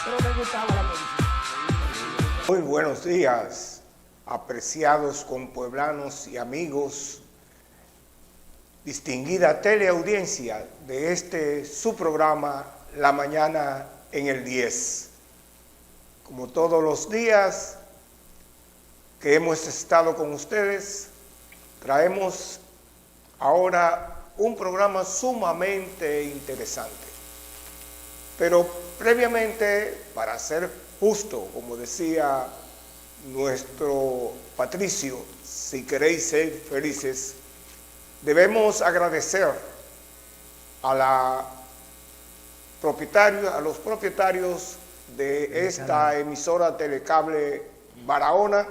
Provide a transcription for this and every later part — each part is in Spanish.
pero me gustaba la policía. Muy buenos días, apreciados compueblanos y amigos, distinguida teleaudiencia de su programa La Mañana en el 10. Como todos los días que hemos estado con ustedes, traemos ahora un programa sumamente interesante. Pero previamente, para ser justo, como decía nuestro Patricio, si queréis ser felices, debemos agradecer a los propietarios de esta emisora Telecable Barahona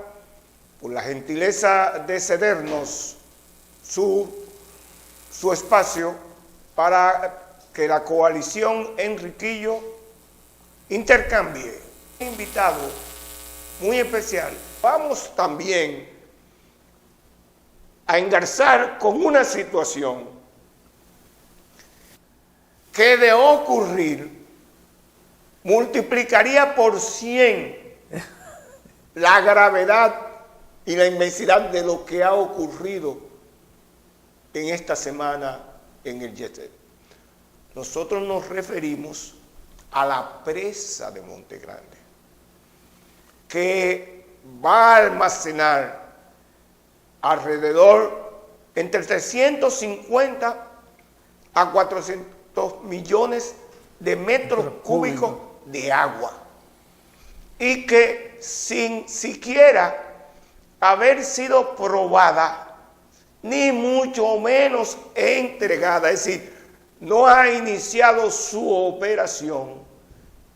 por la gentileza de cedernos su espacio para que la coalición Enriquillo intercambie un invitado muy especial. Vamos también a engarzar con una situación que de ocurrir multiplicaría por 100 la gravedad y la inmensidad de lo que ha ocurrido en esta semana en el Yetet. Nosotros nos referimos a la presa de Monte Grande, que va a almacenar alrededor entre 350 a 400 millones de metros cúbicos de agua, y que sin siquiera haber sido probada, ni mucho menos entregada, es decir, no ha iniciado su operación,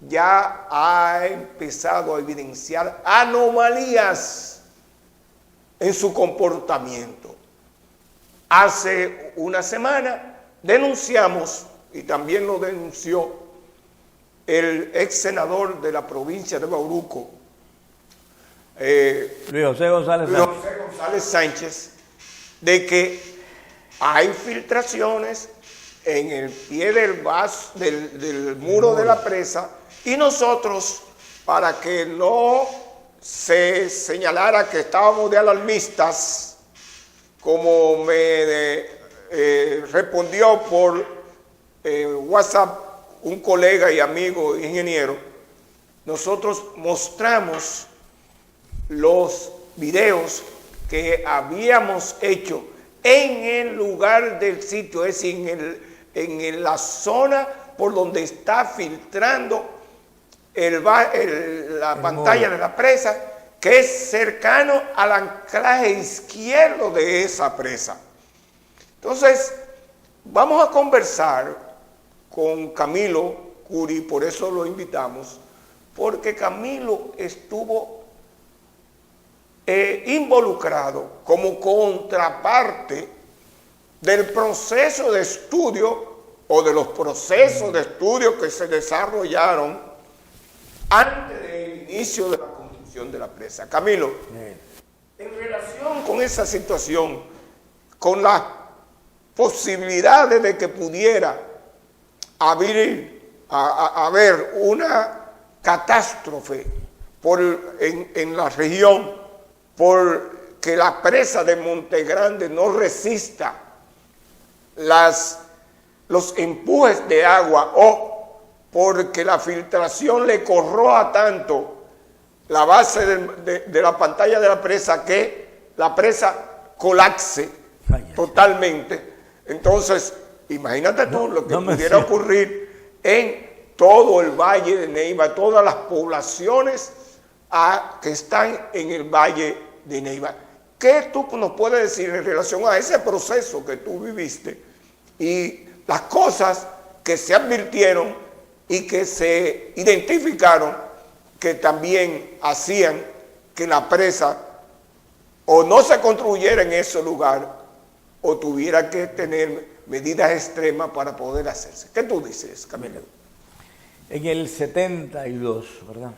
ya ha empezado a evidenciar anomalías en su comportamiento. Hace una semana denunciamos, y también lo denunció el ex senador de la provincia de Bauruco, Luis José González Sánchez, de que hay filtraciones en el pie del muro de la presa, y nosotros, para que no se señalara que estábamos de alarmistas, como me respondió por WhatsApp un colega y amigo ingeniero, nosotros mostramos los videos que habíamos hecho en el lugar del sitio, es decir, en la zona por donde está filtrando la pantalla de la presa, que es cercano al anclaje izquierdo de esa presa. Entonces, vamos a conversar con Camilo Curi, por eso lo invitamos, porque Camilo estuvo involucrado como contraparte del proceso de estudio o de los procesos de estudio que se desarrollaron antes del inicio de la construcción de la presa. Camilo, en relación con esa situación, con las posibilidades de que pudiera haber una catástrofe en la región, porque la presa de Monte Grande no resista los empujes de agua, o porque la filtración le corroa tanto la base de la pantalla de la presa que la presa colapse totalmente. Entonces, imagínate tú lo que pudiera ocurrir en todo el Valle de Neiva, todas las poblaciones que están en el Valle de Neiva. ¿Qué tú nos puedes decir en relación a ese proceso que tú viviste y las cosas que se advirtieron y que se identificaron que también hacían que la presa o no se construyera en ese lugar o tuviera que tener medidas extremas para poder hacerse? ¿Qué tú dices, Camilo? En el 72, ¿verdad?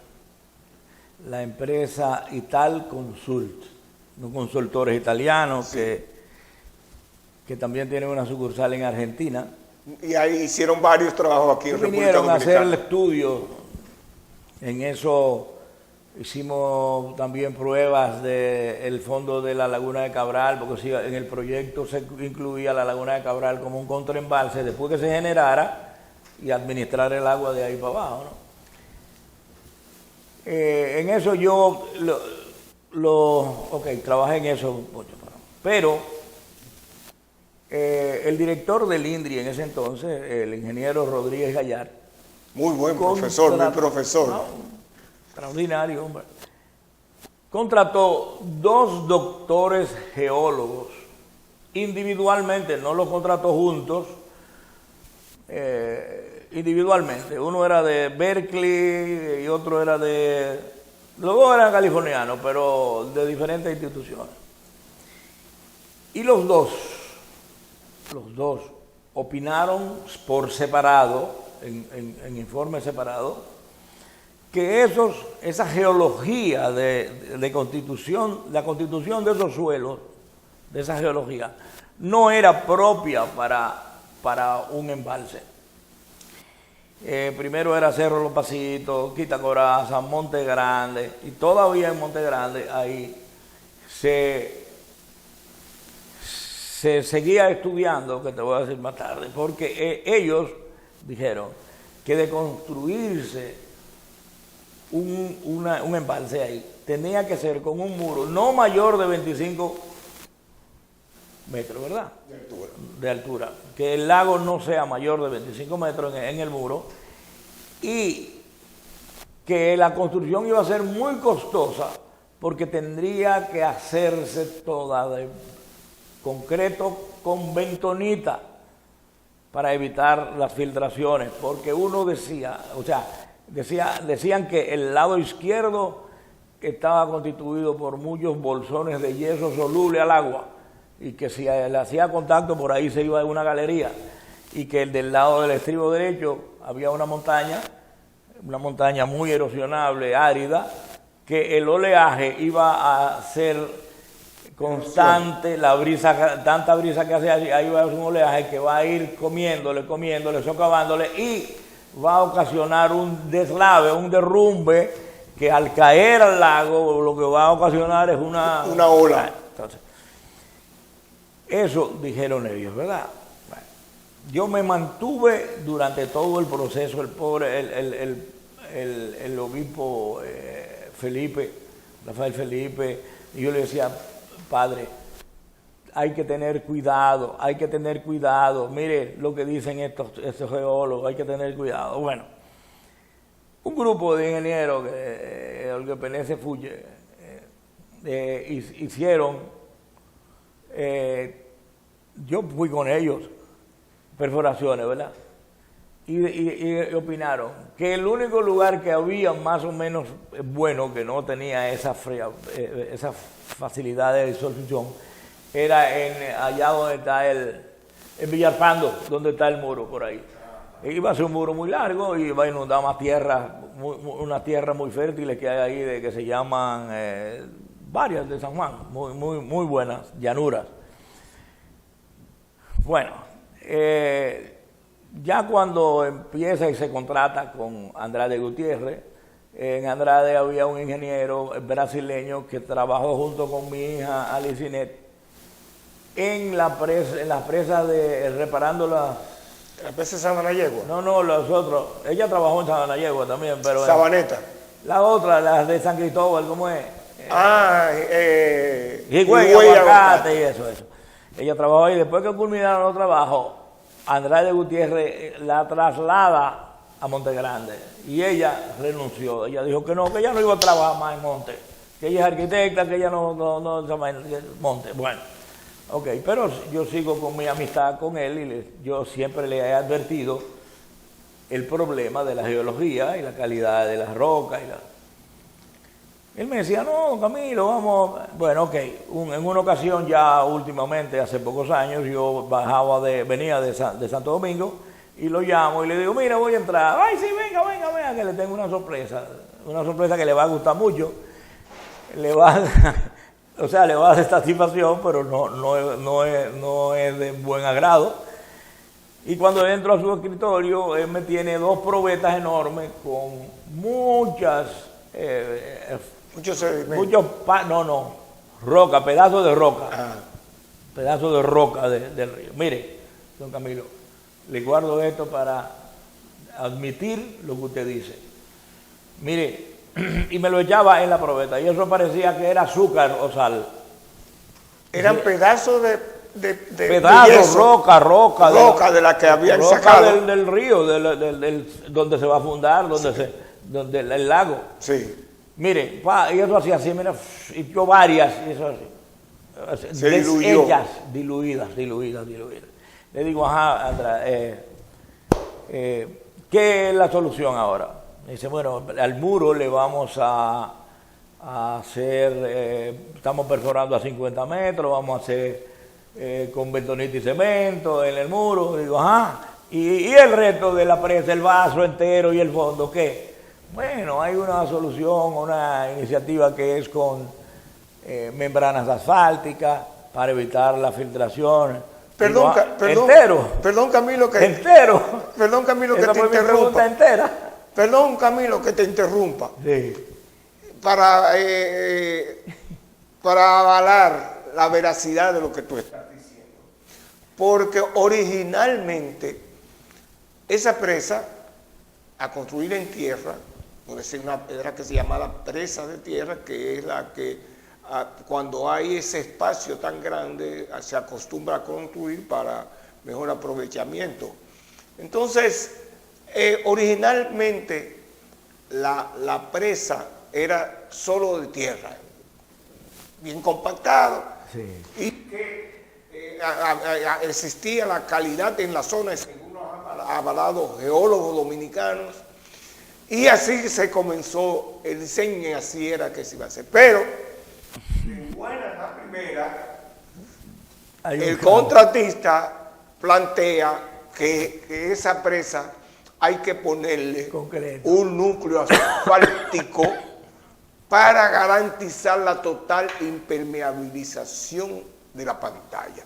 La empresa Ital Consult, unos consultores italianos, sí, que también tienen una sucursal en Argentina. Y ahí hicieron varios trabajos aquí en República Vinieron a Dominicana. hacer el estudio En eso hicimos también pruebas del fondo de la Laguna de Cabral, porque sí, en el proyecto se incluía la Laguna de Cabral como un contraembalse después que se generara y administrar el agua de ahí para abajo, ¿no? En eso yo trabajé en eso, pero el director del INDRI en ese entonces, el ingeniero Rodríguez Gallar, muy buen profesor, muy profesor. No, extraordinario, hombre. Contrató 2 doctores geólogos individualmente, no los contrató juntos, individualmente. Uno era de Berkeley y otro era los dos eran californianos, pero de diferentes instituciones. Y los dos opinaron por separado, en informes separados, que esa geología de constitución, la constitución de esos suelos, de esa geología, no era propia para un embalse. Primero era Cerro Los Pasitos, Quitacoraza, Monte Grande, y todavía en Monte Grande ahí se seguía estudiando, que te voy a decir más tarde, porque ellos dijeron que de construirse un embalse ahí, tenía que ser con un muro no mayor de 25 metros, ¿verdad? De altura. Que el lago no sea mayor de 25 metros en el muro, y que la construcción iba a ser muy costosa porque tendría que hacerse toda de concreto con bentonita para evitar las filtraciones, porque uno decían que el lado izquierdo estaba constituido por muchos bolsones de yeso soluble al agua, y que si le hacía contacto por ahí se iba a una galería, y que el del lado del estribo derecho había una montaña muy erosionable, árida, que el oleaje iba a ser constante, la brisa, tanta brisa que hace ahí va a ser un oleaje que va a ir comiéndole, socavándole, y va a ocasionar un deslave, un derrumbe, que al caer al lago lo que va a ocasionar es una ola. Entonces, eso dijeron ellos, ¿verdad? Bueno, yo me mantuve durante todo el proceso, el obispo Rafael Felipe, y yo le decía: padre, hay que tener cuidado, mire lo que dicen estos geólogos, hay que tener cuidado. Bueno, un grupo de ingenieros, el que Penece Fuye, hicieron, yo fui con ellos, perforaciones, ¿verdad? Y opinaron que el único lugar que había más o menos bueno, que no tenía esa facilidad de disolución, era allá donde está en Villarpando, donde está el muro por ahí. Iba a ser un muro muy largo y iba a inundar más tierra, unas tierras muy fértiles que hay ahí, que se llaman varias de San Juan, muy buenas, llanuras. Bueno, ya cuando empieza y se contrata con Andrade Gutiérrez, en Andrade había un ingeniero brasileño que trabajó junto con mi hija Alicinet en las presas reparando las... ¿La presa de Sabanayegua? No, los otros. Ella trabajó en Sabanayegua también, pero... Sabaneta. La otra, las de San Cristóbal, ¿cómo es? Higüey, Aguacate y eso. Ella trabajó ahí. Después que culminaron los trabajos, Andrade Gutiérrez la traslada a Monte Grande y ella renunció. Ella dijo que ella no iba a trabajar más en Monte, que ella es arquitecta, que ella no Monte. Bueno, ok, pero yo sigo con mi amistad con él y yo siempre le he advertido el problema de la geología y la calidad de las rocas. Él me decía: no, Camilo, vamos. Bueno, ok, en una ocasión ya últimamente, hace pocos años, yo venía de Santo Domingo y lo llamo y le digo: mira, voy a entrar. Ay, sí, venga, que le tengo una sorpresa que le va a gustar mucho. Le va a dar satisfacción, pero no es de buen agrado. Y cuando entro a su escritorio, él me tiene 2 probetas enormes con muchas, Muchos sedimentos. roca, pedazos de roca. Ah, Pedazos de roca del río. Mire, don Camilo, le guardo esto para admitir lo que usted dice. Mire, y me lo echaba en la probeta, y eso parecía que era azúcar o sal. eran pedazos de Pedazos, yeso, roca de la que habían roca sacado. del río, donde se va a fundar, donde el lago. Sí, Mire, y eso hacía así, mira, y yo varias, y eso así. Se diluyó. Ellas diluidas. Le digo, ajá, Andra, ¿qué es la solución ahora? Me dice, bueno, al muro le vamos a hacer, estamos perforando a 50 metros, vamos a hacer con bentonita y cemento en el muro. Digo, ajá, y el resto de la presa, el vaso entero y el fondo, ¿qué? Bueno, hay una solución, una iniciativa que es con membranas asfálticas para evitar la filtración. Perdón, Digo, entero. Perdón, Camilo, que Entero. Perdón, Camilo, que Esa te fue mi pregunta interrumpa. entera. Perdón, Camilo, que te interrumpa. Sí. Para avalar la veracidad de lo que tú estás diciendo. Porque originalmente esa presa, a construir en tierra, puede ser una piedra que se llama la presa de tierra, que es la que cuando hay ese espacio tan grande se acostumbra a construir para mejor aprovechamiento. Entonces, originalmente la presa era solo de tierra, bien compactado, Sí. y que existía la calidad en la zona, según los avalados geólogos dominicanos, y así se comenzó el diseño y así era que se iba a hacer. Pero, en buena la primera, el contratista plantea que esa presa hay que ponerle Concreto. un núcleo asfáltico para garantizar la total impermeabilización de la pantalla.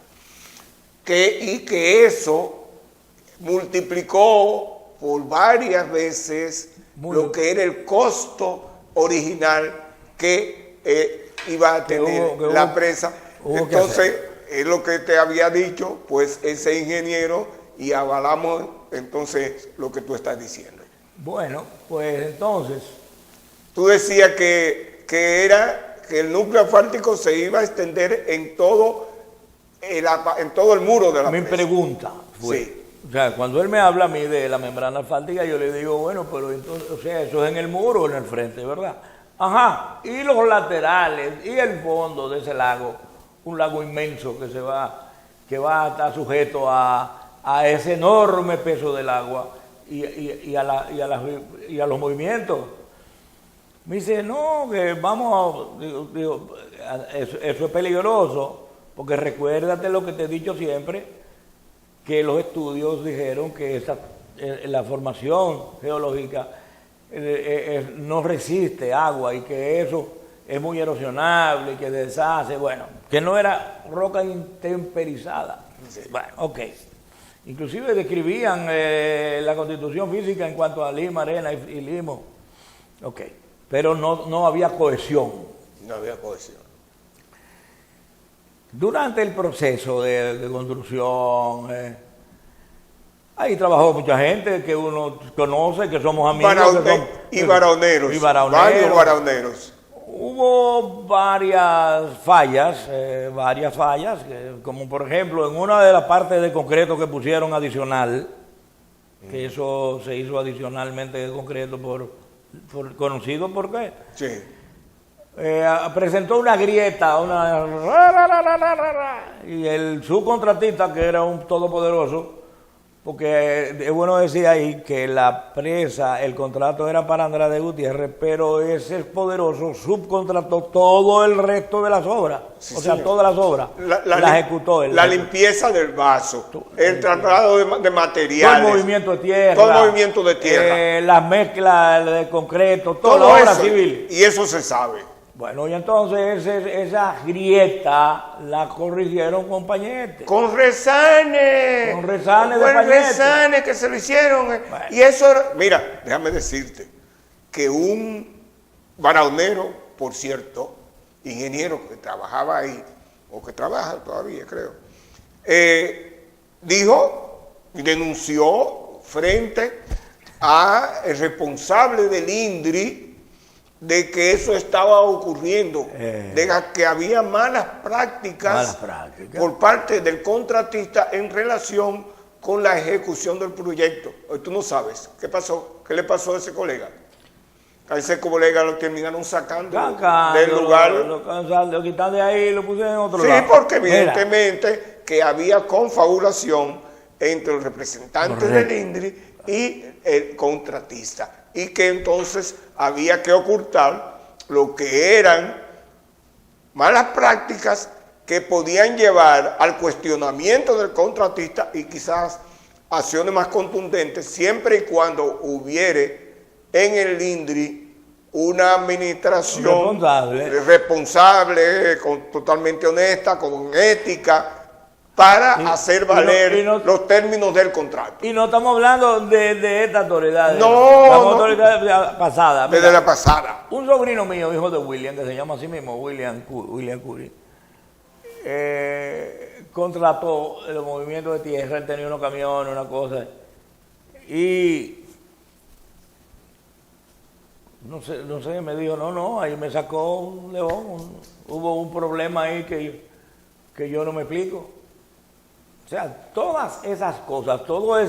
Y que eso multiplicó por varias veces lo que era el costo original que iba a tener la presa. Entonces, es lo que te había dicho, pues ese ingeniero, y avalamos entonces lo que tú estás diciendo. Bueno, pues entonces, Tú decías que el núcleo asfáltico se iba a extender en todo el muro de la mi presa. pregunta fue, Sí. o sea, cuando él me habla a mí de la membrana asfáltica, yo le digo, bueno, pero entonces, o sea, eso es en el muro o en el frente, ¿verdad? Ajá, y los laterales y el fondo de ese lago, un lago inmenso que va a estar sujeto a ese enorme peso del agua y a los movimientos. Me dice, no, que vamos, digo, eso es peligroso, porque recuérdate lo que te he dicho siempre, que los estudios dijeron que la formación geológica no resiste agua y que eso es muy erosionable y que deshace, bueno, que no era roca intemperizada. Sí. Bueno, ok. Inclusive describían la constitución física en cuanto a lima, arena y limo. Ok. Pero no había cohesión. No había cohesión. Durante el proceso de construcción, ahí trabajó mucha gente que uno conoce, que somos amigos. Varoneros. Varios varoneros. Hubo varias fallas, como por ejemplo en una de las partes de concreto que pusieron adicional, que eso se hizo adicionalmente de concreto conocido por qué. Sí. Presentó una grieta, y el subcontratista, que era un todopoderoso, porque es bueno decir ahí que la presa, el contrato era para Andrade Gutiérrez, pero ese poderoso subcontrató todo el resto de las obras, Sí, o sea, señor. todas las obras, la ejecutó él. La limpieza del vaso, el traslado de Todo materiales. el movimiento de tierra. Todo el movimiento de tierra. Las mezclas de concreto, toda Todo la obra eso, civil. y eso se sabe. Bueno, y entonces esa grieta la corrigieron con Pañete. Con Rezanes. Con Rezanes de Con Pañete. Rezanes que se lo hicieron. Bueno. Y eso era, mira, déjame decirte que un baraonero, por cierto, ingeniero que trabajaba ahí, o que trabaja todavía, creo, dijo y denunció frente al responsable del INDRI de que eso estaba ocurriendo, de que había malas prácticas por parte del contratista en relación con la ejecución del proyecto. Tú no sabes qué pasó, qué le pasó a ese colega. A ese colega lo terminaron sacando del lugar. Lo quitan de ahí y lo pusieron en otro Sí, lado. porque evidentemente que había confabulación entre el representante del INDRI y el contratista, y que entonces había que ocultar lo que eran malas prácticas que podían llevar al cuestionamiento del contratista y quizás acciones más contundentes, siempre y cuando hubiere en el INDRI una administración responsable, totalmente honesta, con ética, para hacer valer los términos del contrato. Y no estamos hablando de esta autoridad. No. Autoridad pasada. Desde la pasada. Un sobrino mío, hijo de William, que se llama así mismo, William Curry, contrató el movimiento de tierra, él tenía unos camiones, una cosa, y no sé, me dijo, no, ahí me sacó un león, hubo un problema ahí que yo no me explico. O sea, todas esas cosas, toda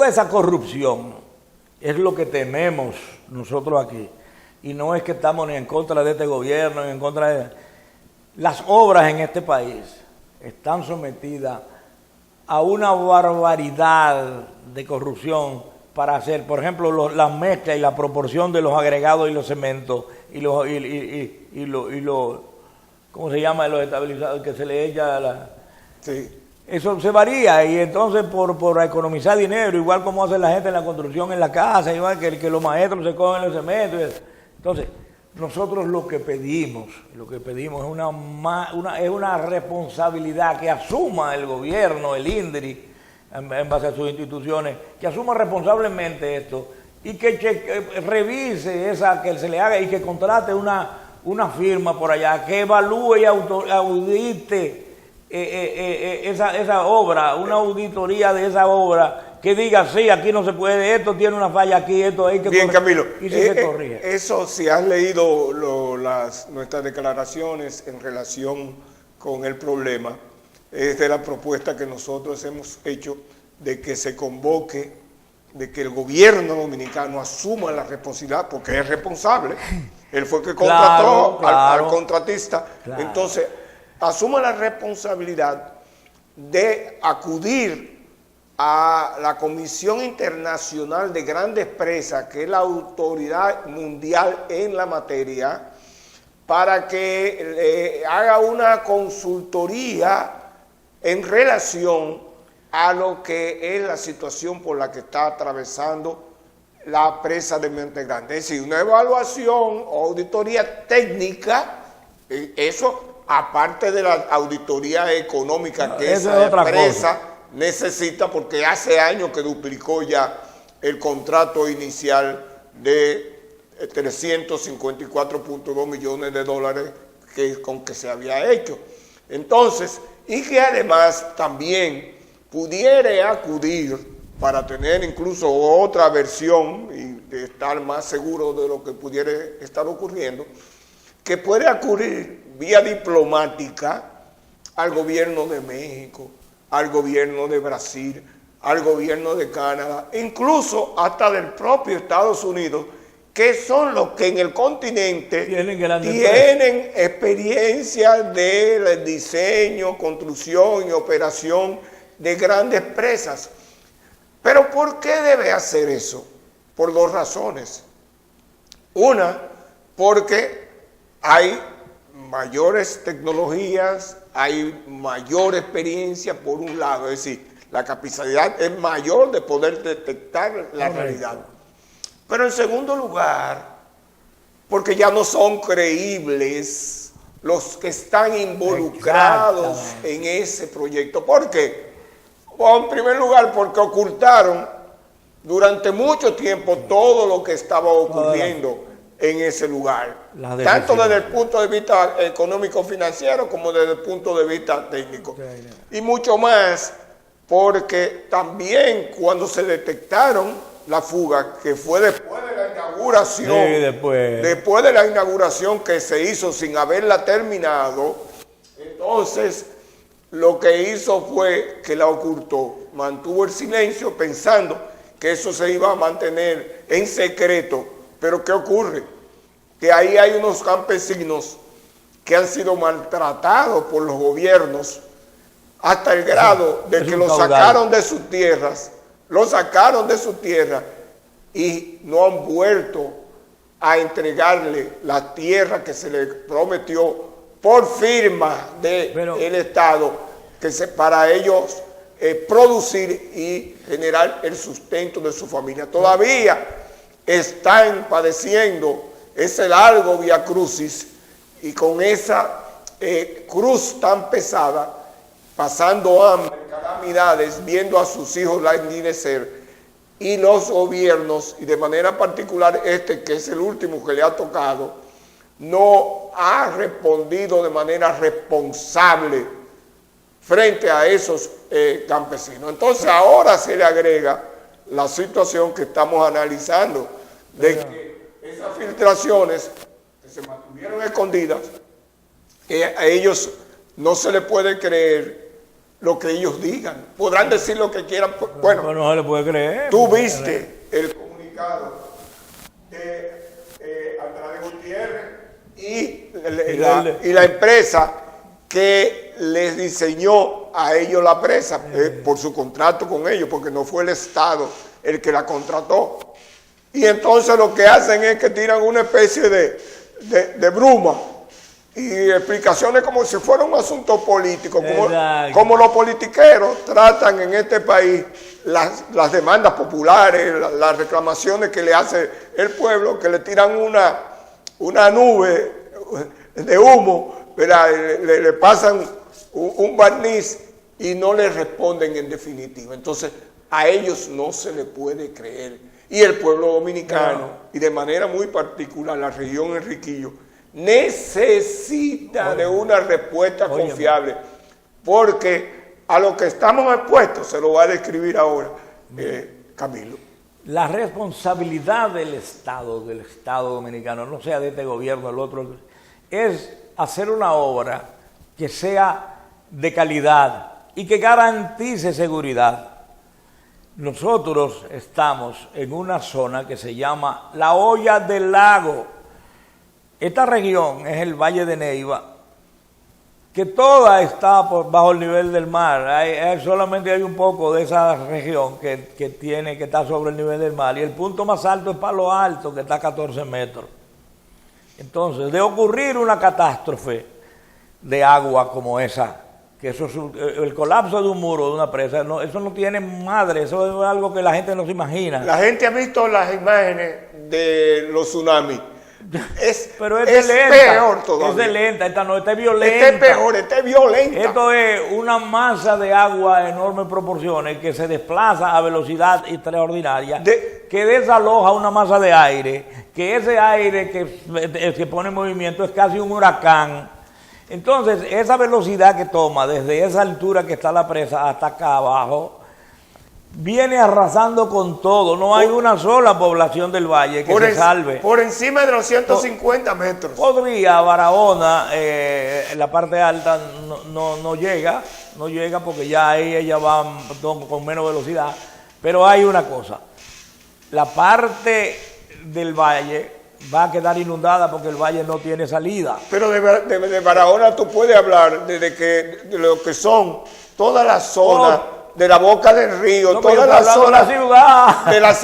esa corrupción es lo que tememos nosotros aquí. Y no es que estamos ni en contra de este gobierno, ni en contra de... Las obras en este país están sometidas a una barbaridad de corrupción para hacer, por ejemplo, la mezcla y la proporción de los agregados y los cementos y los ¿cómo se llama? Los estabilizadores que se le echa a la... Sí. Eso se varía, y entonces por economizar dinero, igual como hace la gente en la construcción en la casa, igual que los maestros se cogen los cementos. Entonces, nosotros lo que pedimos es una responsabilidad que asuma el gobierno, el INDRI, en base a sus instituciones, que asuma responsablemente esto y que revise que se le haga y que contrate una firma por allá, que evalúe y audite esa obra, una auditoría de esa obra, que diga, sí, aquí no se puede, esto tiene una falla aquí, esto hay que... Bien, Camilo, y si se corrige. Eso, si has leído nuestras declaraciones en relación con el problema, es de la propuesta que nosotros hemos hecho de que se convoque, de que el gobierno dominicano asuma la responsabilidad, porque es responsable, él fue el que contrató al contratista, entonces asuma la responsabilidad de acudir a la Comisión Internacional de Grandes Presas, que es la autoridad mundial en la materia, para que haga una consultoría en relación a lo que es la situación por la que está atravesando la presa de Monte Grande. Es decir, una evaluación o auditoría técnica, eso aparte de la auditoría económica que esa empresa necesita, porque hace años que duplicó ya el contrato inicial de 354.2 millones de dólares con que se había hecho. Entonces, y que además también pudiera acudir para tener incluso otra versión y de estar más seguro de lo que pudiera estar ocurriendo, que puede acudir vía diplomática al gobierno de México, al gobierno de Brasil, al gobierno de Canadá, incluso hasta del propio Estados Unidos, que son los que en el continente tienen experiencia del diseño, construcción y operación de grandes presas. Pero ¿por qué debe hacer eso? Por dos razones. Una, porque hay mayores tecnologías, hay mayor experiencia por un lado, es decir, la capacidad es mayor de poder detectar la realidad. Pero en segundo lugar, porque ya no son creíbles los que están involucrados en ese proyecto. ¿Por qué? Bueno, en primer lugar, porque ocultaron durante mucho tiempo todo lo que estaba ocurriendo en ese lugar, tanto desde el punto de vista económico-financiero como desde el punto de vista técnico. Y mucho más porque también cuando se detectaron la fuga, que fue después de la inauguración, después de la inauguración que se hizo sin haberla terminado, entonces lo que hizo fue que la ocultó, mantuvo el silencio pensando que eso se iba a mantener en secreto. Pero ¿qué ocurre? Que ahí hay unos campesinos que han sido maltratados por los gobiernos hasta el grado de que los sacaron de sus tierras, y no han vuelto a entregarle la tierra que se le prometió por firma del Estado, para ellos producir y generar el sustento de su familia. Todavía están padeciendo ese largo viacrucis y con esa cruz tan pesada, pasando hambre, calamidades, viendo a sus hijos languidecer, y los gobiernos, y de manera particular que es el último que le ha tocado, no ha respondido de manera responsable frente a esos campesinos. Entonces ahora se le agrega la situación que estamos analizando, de que esas filtraciones que se mantuvieron escondidas, a ellos no se les puede creer lo que ellos digan. Podrán decir lo que quieran. Bueno, pero no se le puede creer. Tú viste el comunicado de Andrade Gutiérrez y la empresa que les diseñó a ellos la presa por su contrato con ellos, porque no fue el Estado el que la contrató. Y entonces lo que hacen es que tiran una especie de bruma y explicaciones como si fuera un asunto político, como los politiqueros tratan en este país las demandas populares, las reclamaciones que le hace el pueblo, que le tiran una nube de humo, le pasan un barniz y no le responden en definitiva. Entonces a ellos no se le puede creer. Y el pueblo dominicano, y de manera muy particular la región Enriquillo, necesita de una respuesta confiable, porque a lo que estamos expuestos, se lo va a describir ahora Camilo. La responsabilidad del Estado dominicano, no sea de este gobierno, el otro, es hacer una obra que sea de calidad y que garantice seguridad. Nosotros estamos en una zona que se llama La Hoya del Lago. Esta región es el Valle de Neiva, que toda está bajo el nivel del mar. Solamente hay un poco de esa región que está sobre el nivel del mar. Y el punto más alto es Palo Alto, que está a 14 metros. Entonces, de ocurrir una catástrofe de agua como esa, que eso es el colapso de un muro, de una presa, eso no tiene madre, eso es algo que la gente no se imagina. La gente ha visto las imágenes de los tsunamis. Pero es peor todavía. Es de lenta, esta no, esta es violenta. Esta es peor, esta es violenta. Esto es una masa de agua de enormes proporciones que se desplaza a velocidad extraordinaria, que desaloja una masa de aire, que ese aire que pone en movimiento es casi un huracán. Entonces, esa velocidad que toma desde esa altura que está la presa hasta acá abajo, viene arrasando con todo. No hay una sola población del valle que se salve. Por encima de los 150 metros. Podría Barahona, en la parte alta, no llega porque ya ahí ella va con menos velocidad. Pero hay una cosa, la parte del valle va a quedar inundada porque el valle no tiene salida. Pero de Barahona tú puedes hablar de lo que son todas las zonas de la boca del río, todas las zonas de las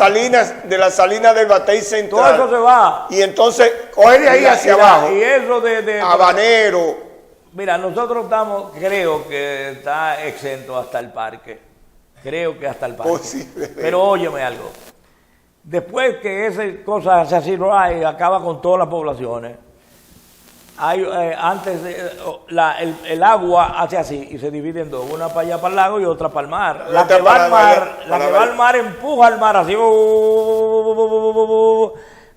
salinas del Batey Central. Todo eso se va. Y entonces coge de ahí hacia abajo. Y eso de Habanero. Mira, nosotros creo que está exento hasta el parque. Creo que hasta el parque. Posiblemente. Pero óyeme algo. Después que esa cosa se así acaba con todas las poblaciones. El agua hace así y se divide en dos, una para allá para el lago y otra para el mar. La que va al mar empuja al mar así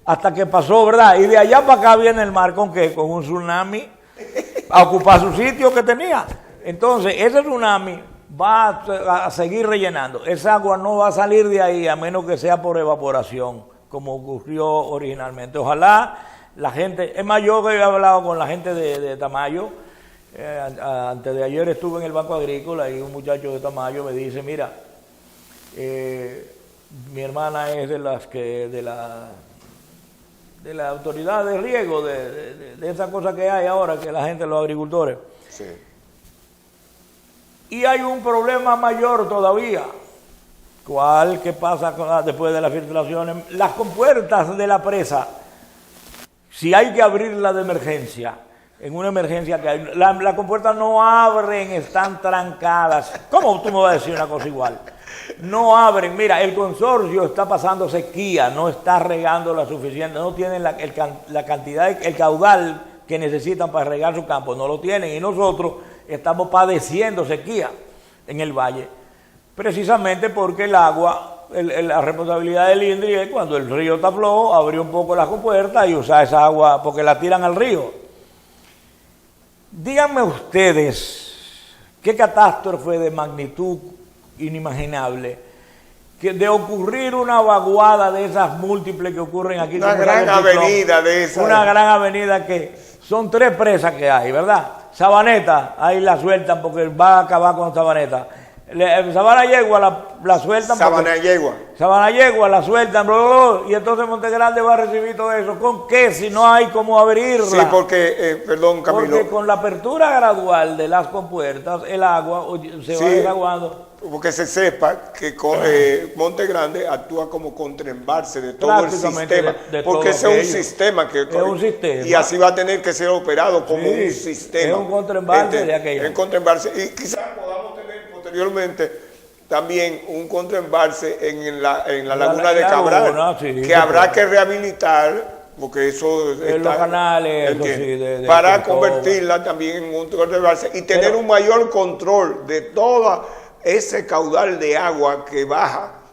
hasta que pasó, ¿verdad? Y de allá para acá viene el mar ¿con qué? Con un tsunami a ocupar su sitio que tenía. Entonces ese tsunami va a seguir rellenando. Esa agua no va a salir de ahí a menos que sea por evaporación, como ocurrió originalmente. Ojalá la gente, es más, yo que he hablado con la gente de Tamayo, antes de ayer estuve en el Banco Agrícola y un muchacho de Tamayo me dice, mira, mi hermana es de la autoridad de riego, de esa cosa que hay ahora, que la gente, los agricultores. Sí. Y hay un problema mayor todavía. ¿Cuál? ¿Qué pasa después de las filtraciones? Las compuertas de la presa, si hay que abrirla de emergencia, en una emergencia que hay, las compuertas no abren, están trancadas. ¿Cómo tú me vas a decir una cosa igual? No abren. Mira, el consorcio está pasando sequía, no está regando la suficiente, no tienen la cantidad, el caudal que necesitan para regar su campo, no lo tienen, y nosotros estamos padeciendo sequía en el valle, precisamente porque el agua, la responsabilidad del INDRI es cuando el río está flojo, abrir un poco las compuertas y usar esa agua porque la tiran al río. Díganme ustedes, qué catástrofe de magnitud inimaginable, que de ocurrir una vaguada de esas múltiples que ocurren aquí. Una gran avenida de esas. Una gran avenida que son 3 presas que hay, ¿verdad? Sabaneta, ahí la sueltan porque va a acabar con Sabaneta. Sabana Yegua la sueltan. Sabana Yegua. Sabana Yegua la sueltan, y entonces Monte Grande va a recibir todo eso. ¿Con qué? Si no hay cómo abrirla. Sí, porque, perdón, Camilo. Porque con la apertura gradual de las compuertas, el agua se va desaguando. Porque se sepa que Monte Grande actúa como contraembalse de todo el sistema. Porque ese es un sistema que... Es un sistema. Y así va a tener que ser operado como un sistema. Es un contraembalse de aquello. Es un contraembalse. Y quizás podamos tener posteriormente también un contraembalse en la laguna de Cabral, que habrá que rehabilitar, porque eso está, los canales, eso sí, para convertirla también en un contraembalse y tener un mayor control de toda ese caudal de agua que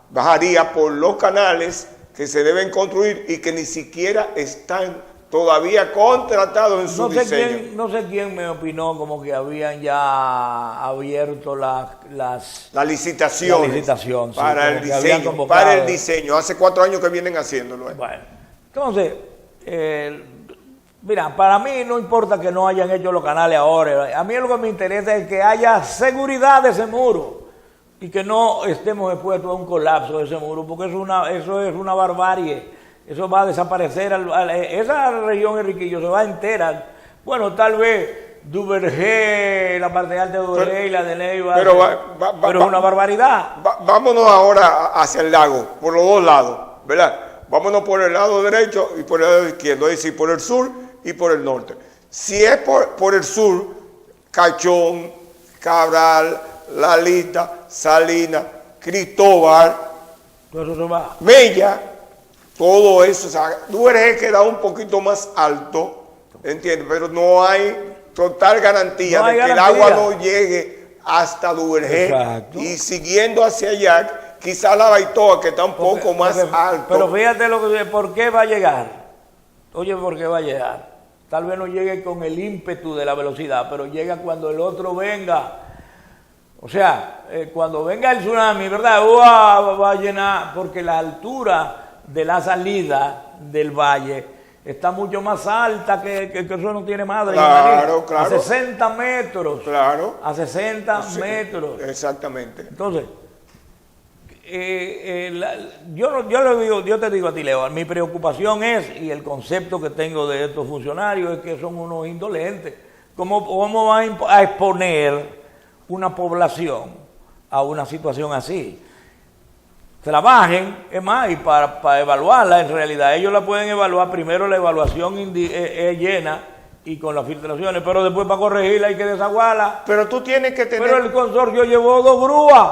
bajaría por los canales que se deben construir y que ni siquiera están todavía contratados en su diseño. No sé quién me opinó como que habían ya abierto las licitaciones para el diseño. Hace 4 años que vienen haciéndolo. Bueno, entonces, mira, para mí no importa que no hayan hecho los canales ahora. A mí lo que me interesa es que haya seguridad de ese muro y que no estemos expuestos a un colapso de ese muro, porque eso es una barbarie. Eso va a desaparecer, esa región Enriquillo se va entera. Bueno, tal vez Duvergé, la parte alta de Duvergé y la de Neiva, pero es una barbaridad. Vámonos ahora hacia el lago, por los dos lados, ¿verdad? Vámonos por el lado derecho y por el lado izquierdo, es decir, por el sur y por el norte. Si es por el sur, Cachón, Cabral, Lalita, Salina, Cristóbal, todo eso se va. Mella, todo eso, o sea, Duvergé queda un poquito más alto, ¿entiendes? Pero no hay total garantía de que el agua no llegue hasta Duvergé. Exacto. Y siguiendo hacia allá, quizá la Baitoa, que está un poco más alto. Pero fíjate ¿por qué va a llegar? Oye, ¿por qué va a llegar? Tal vez no llegue con el ímpetu de la velocidad, pero llega cuando el otro venga. O sea, cuando venga el tsunami, ¿verdad? Va a llenar, porque la altura de la salida del valle está mucho más alta que eso no tiene madre. Claro. A 60 metros. Claro. A 60 metros. Exactamente. Entonces, yo te digo a ti, Leo, mi preocupación es, y el concepto que tengo de estos funcionarios es que son unos indolentes. ¿Cómo van a exponer una población a una situación así? Trabajen, es más, y para evaluarla, en realidad ellos la pueden evaluar, primero la evaluación llena y con las filtraciones, pero después para corregirla hay que desaguarla. Pero tú tienes que tener... Pero el consorcio llevó 2 grúas.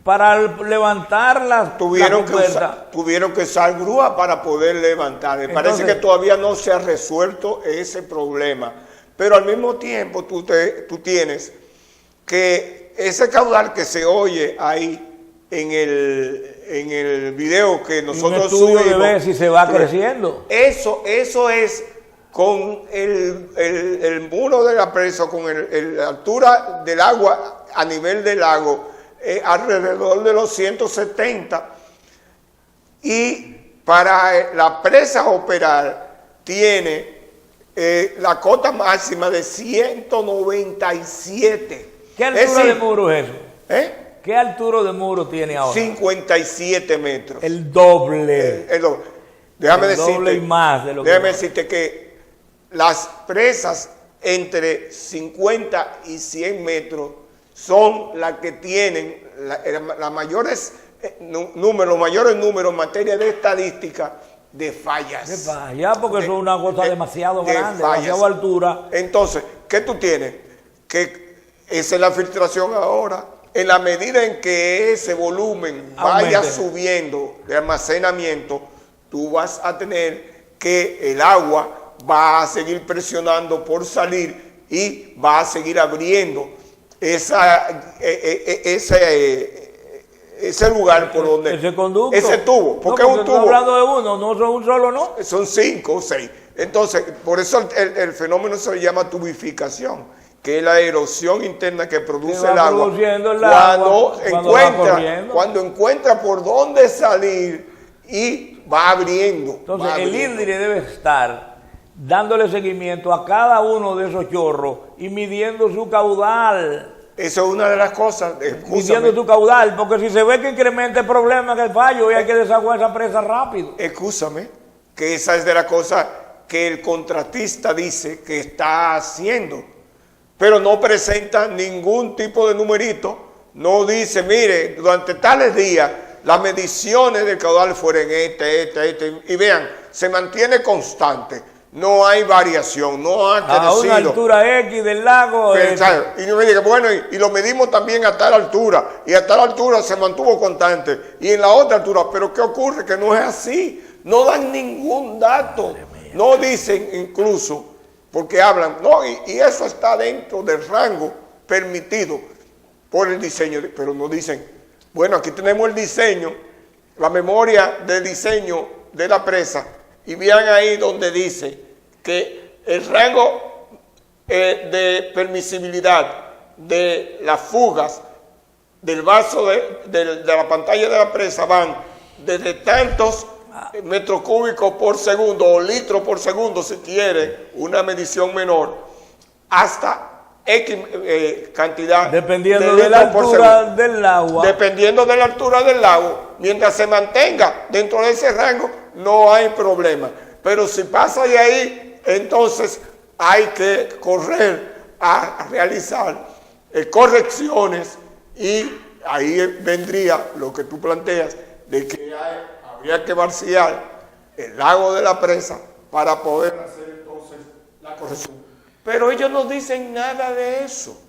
para levantar la Tuvieron compuerta. que usar grúa para poder levantar. Me parece Entonces, que todavía no se ha resuelto ese problema. Pero al mismo tiempo tú tienes que ese caudal que se oye ahí en el video que nosotros subimos, de ver si se va creciendo. Eso es con el muro de la presa, con la altura del agua a nivel del lago, alrededor de los 170. Y para la presa operar tiene la cota máxima de 197. ¿Qué altura de muro es eso? ¿Qué altura de muro tiene ahora? 57 metros. El doble. El doble. Déjame el decirte, doble y más de lo déjame que decirte que las presas entre 50 y 100 metros son las que tienen los mayores números en materia de estadística de fallas. ¿Qué falla? Porque eso es una cosa demasiado grande, demasiado altura. Entonces, ¿qué tú tienes? Que esa es la filtración ahora. En la medida en que ese volumen vaya subiendo de almacenamiento, tú vas a tener que el agua va a seguir presionando por salir y va a seguir abriendo ese lugar por donde... Ese conducto. Ese tubo. Porque es un tubo. Hablando de uno, no son un solo, ¿no? Son 5 o 6. Entonces, por eso el fenómeno se llama tubificación, que es la erosión interna que produce el agua cuando encuentra por dónde salir y va abriendo. Entonces, el INDRI debe estar dándole seguimiento a cada uno de esos chorros y midiendo su caudal. Eso es una de las cosas. Midiendo su caudal, porque si se ve que incrementa el problema, que el fallo, y hay que desaguar esa presa rápido. Escúchame, que esa es de las cosas que el contratista dice que está haciendo, pero no presenta ningún tipo de numerito, no dice, mire, durante tales días las mediciones del caudal fueron este, y vean, se mantiene constante, no hay variación, no ha crecido. A una altura X del lago. Y no me diga, bueno, y lo medimos también a tal altura, y a tal altura se mantuvo constante, y en la otra altura, pero ¿qué ocurre? Que no es así, no dan ningún dato, no dicen incluso, porque hablan, no, y eso está dentro del rango permitido por el diseño, pero no dicen, bueno, aquí tenemos el diseño, la memoria de diseño de la presa, y vean ahí donde dice que el rango de permisibilidad de las fugas del vaso de la pantalla de la presa van desde tantos metros cúbicos por segundo o litros por segundo, si quiere una medición menor, hasta X cantidad dependiendo de la altura del agua. Dependiendo de la altura del lago, mientras se mantenga dentro de ese rango, no hay problema. Pero si pasa de ahí, entonces hay que correr a realizar correcciones, y ahí vendría lo que tú planteas, de que habría que vaciar el lago de la presa para poder hacer entonces la corrección. Pero ellos no dicen nada de eso.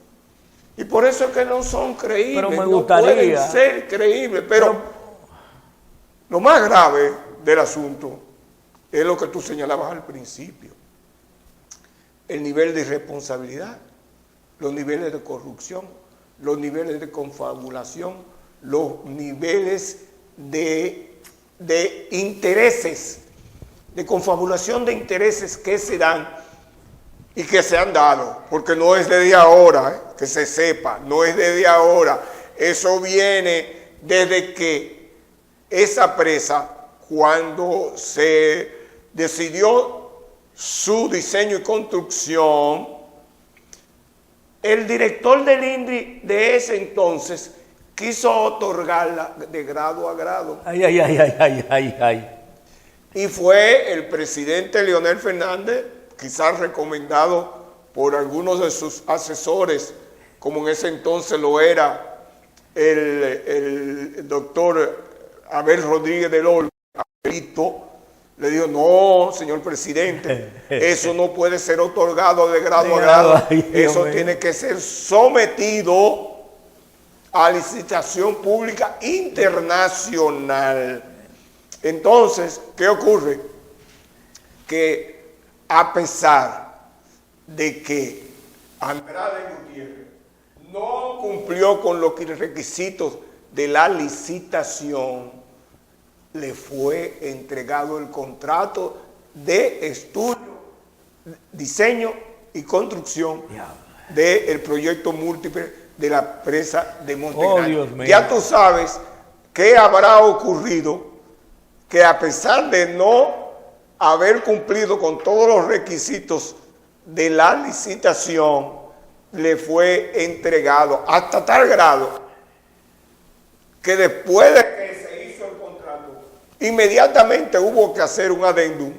Y por eso es que no son creíbles. Pero me gustaría. No pueden ser creíbles. Pero lo más grave del asunto es lo que tú señalabas al principio. El nivel de irresponsabilidad, los niveles de corrupción, los niveles de confabulación, los niveles de intereses, de confabulación de intereses que se dan y que se han dado, porque no es desde ahora, que se sepa, no es desde ahora. Eso viene desde que esa presa, cuando se decidió su diseño y construcción, el director del INDRI de ese entonces quiso otorgarla de grado a grado. Y fue el presidente Leonel Fernández, quizás recomendado por algunos de sus asesores, como en ese entonces lo era el doctor Abel Rodríguez del Olmo, le dijo, no, señor presidente, eso no puede ser otorgado de grado a grado, eso tiene que ser sometido a licitación pública internacional. Entonces, ¿qué ocurre? Que a pesar de que Andrade Gutiérrez no cumplió con los requisitos de la licitación, le fue entregado el contrato de estudio, diseño y construcción del proyecto múltiple de la presa de Monte Grande. Dios mío. Ya tú sabes qué habrá ocurrido, que a pesar de no haber cumplido con todos los requisitos de la licitación, le fue entregado hasta tal grado que después de que se hizo el contrato, inmediatamente hubo que hacer un adendum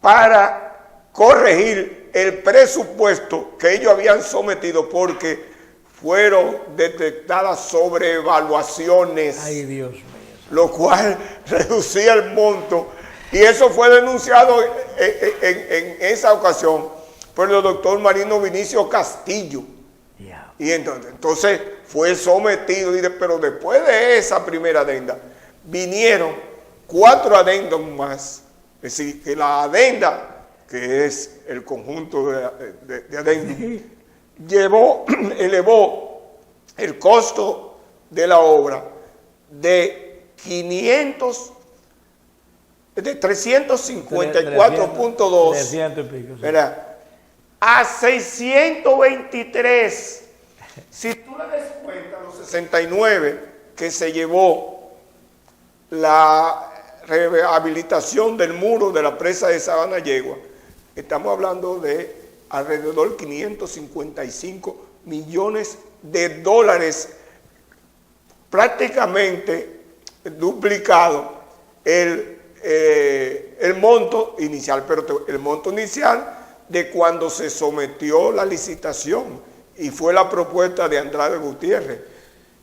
para corregir el presupuesto que ellos habían sometido, porque fueron detectadas sobrevaluaciones. Ay, Dios mío. Lo cual reducía el monto, y eso fue denunciado en esa ocasión por el doctor Marino Vinicio Castillo. Y entonces fue sometido, pero después de esa primera adenda vinieron 4 adendas más. Es decir, que la adenda, que es el conjunto de adendas, elevó el costo de la obra de 354.2, ¿verdad?, a 623. Si tú le des cuenta, los 69 que se llevó la rehabilitación del muro de la presa de Sabana Yegua, estamos hablando de alrededor de 555 millones de dólares, prácticamente duplicado el monto inicial, pero el monto inicial de cuando se sometió la licitación y fue la propuesta de Andrade Gutiérrez.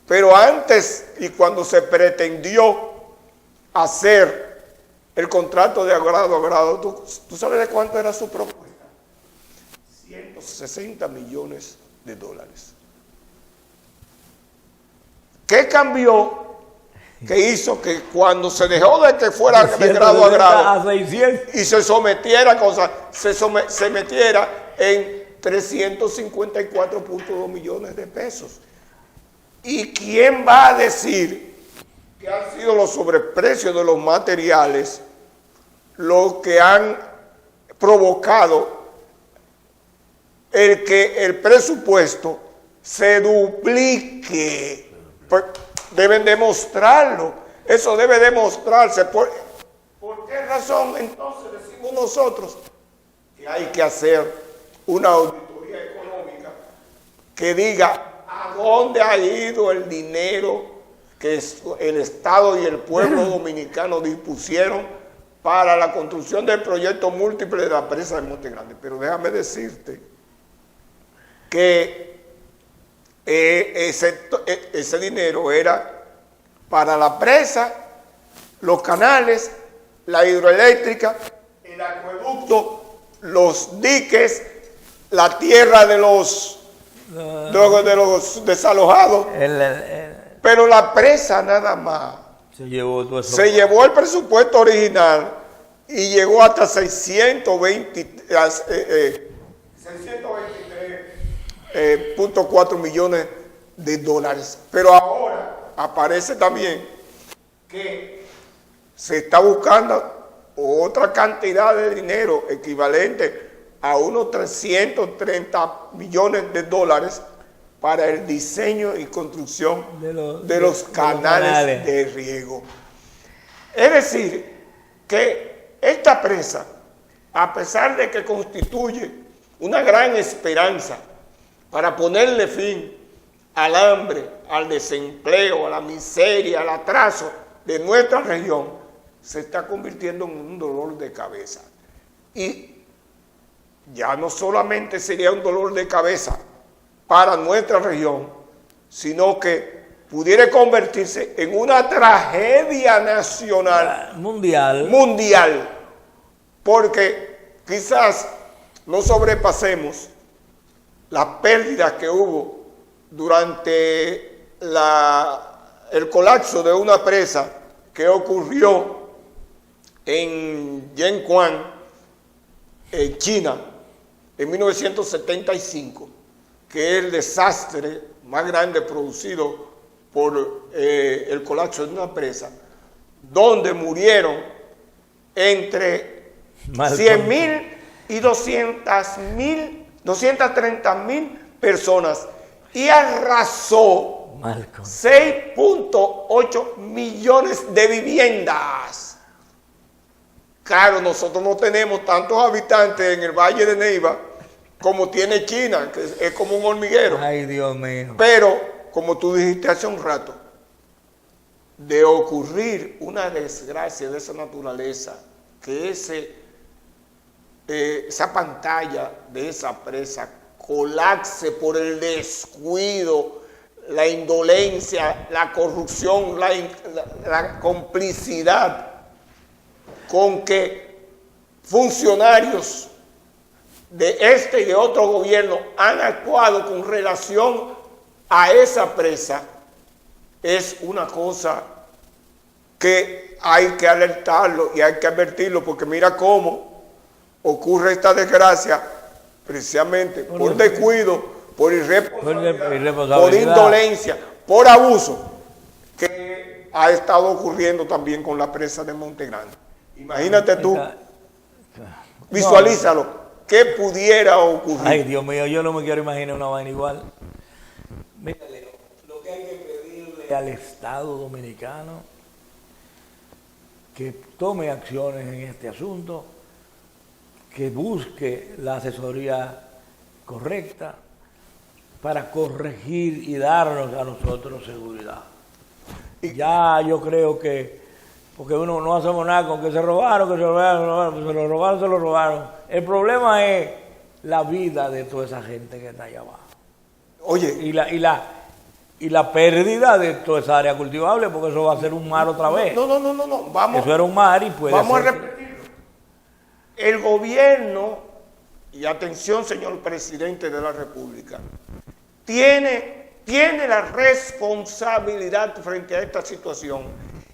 Pero antes, y cuando se pretendió hacer el contrato de grado a grado, ¿tú sabes de cuánto era su propuesta? 160 millones de dólares. ¿Qué cambió? Que hizo que cuando se dejó de que fuera de grado a grado y se sometiera se metiera en 354.2 millones de pesos. ¿Y quién va a decir que han sido los sobreprecios de los materiales los que han provocado el que el presupuesto se duplique? Pues, deben demostrarlo, eso debe demostrarse. ¿Por qué razón entonces decimos nosotros que hay que hacer una auditoría económica que diga a dónde ha ido el dinero que el Estado y el pueblo dominicano dispusieron para la construcción del proyecto múltiple de la presa de Monte Grande? Pero déjame decirte que ese dinero era para la presa, los canales, la hidroeléctrica, el acueducto, los diques, la tierra de los desalojados. Pero la presa nada más se llevó el presupuesto original y llegó hasta 623.4 millones de dólares. Pero ahora aparece también que se está buscando otra cantidad de dinero equivalente a unos 330 millones de dólares para el diseño y construcción de los canales de riego. Es decir, que esta presa, a pesar de que constituye una gran esperanza para ponerle fin al hambre, al desempleo, a la miseria, al atraso de nuestra región, se está convirtiendo en un dolor de cabeza. Y ya no solamente sería un dolor de cabeza para nuestra región, sino que pudiera convertirse en una tragedia nacional, mundial, porque quizás no sobrepasemos las pérdidas que hubo durante el colapso de una presa que ocurrió en Yanquan, en China, en 1975, que es el desastre más grande producido por el colapso de una presa, donde murieron entre 100.000 y 230.000 personas y arrasó 6.8 millones de viviendas. Claro, nosotros no tenemos tantos habitantes en el Valle de Neiva como tiene China, que es como un hormiguero. Ay, Dios mío. Pero, como tú dijiste hace un rato, de ocurrir una desgracia de esa naturaleza, que esa pantalla de esa presa colapse por el descuido, la indolencia, la corrupción, la complicidad con que funcionarios de este y de otro gobierno han actuado con relación a esa presa, es una cosa que hay que alertarlo y hay que advertirlo, porque mira cómo ocurre esta desgracia precisamente por descuido, por irresponsabilidad, por indolencia, por abuso, que ha estado ocurriendo también con la presa de Monte Grande. Imagínate tú, visualízalo, ¿qué pudiera ocurrir? Ay, Dios mío, yo no me quiero imaginar una vaina igual. Mira, Leo, lo que hay que pedirle al Estado dominicano que tome acciones en este asunto, que busque la asesoría correcta para corregir y darnos a nosotros seguridad. Ya yo creo que, porque uno no hacemos nada con que se robaron, se lo robaron. El problema es la vida de toda esa gente que está allá abajo. Oye, y la pérdida de toda esa área cultivable, porque eso va a ser un mar otra vez. No, vamos. Eso era un mar y puede vamos ser. a repetirlo. El gobierno, y atención señor presidente de la República, tiene la responsabilidad frente a esta situación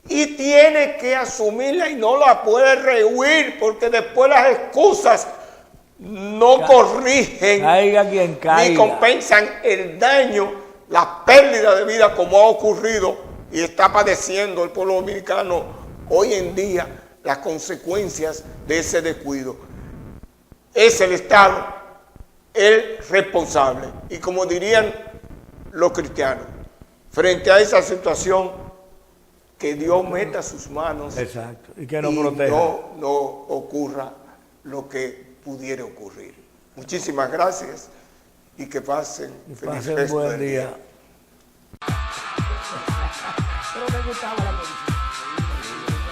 y tiene que asumirla y no la puede rehuir, porque después las excusas no corrigen Caiga quien caiga. ni compensan el daño, la pérdida de vida como ha ocurrido y está padeciendo el pueblo dominicano hoy en día las consecuencias de ese descuido. Es el Estado el responsable. Y como dirían los cristianos, frente a esa situación, que Dios meta sus manos. Exacto. Y que nos proteja. No ocurra lo que pudiera ocurrir. Muchísimas gracias y que pasen Pasen buen día. Pero me gustaba la policía.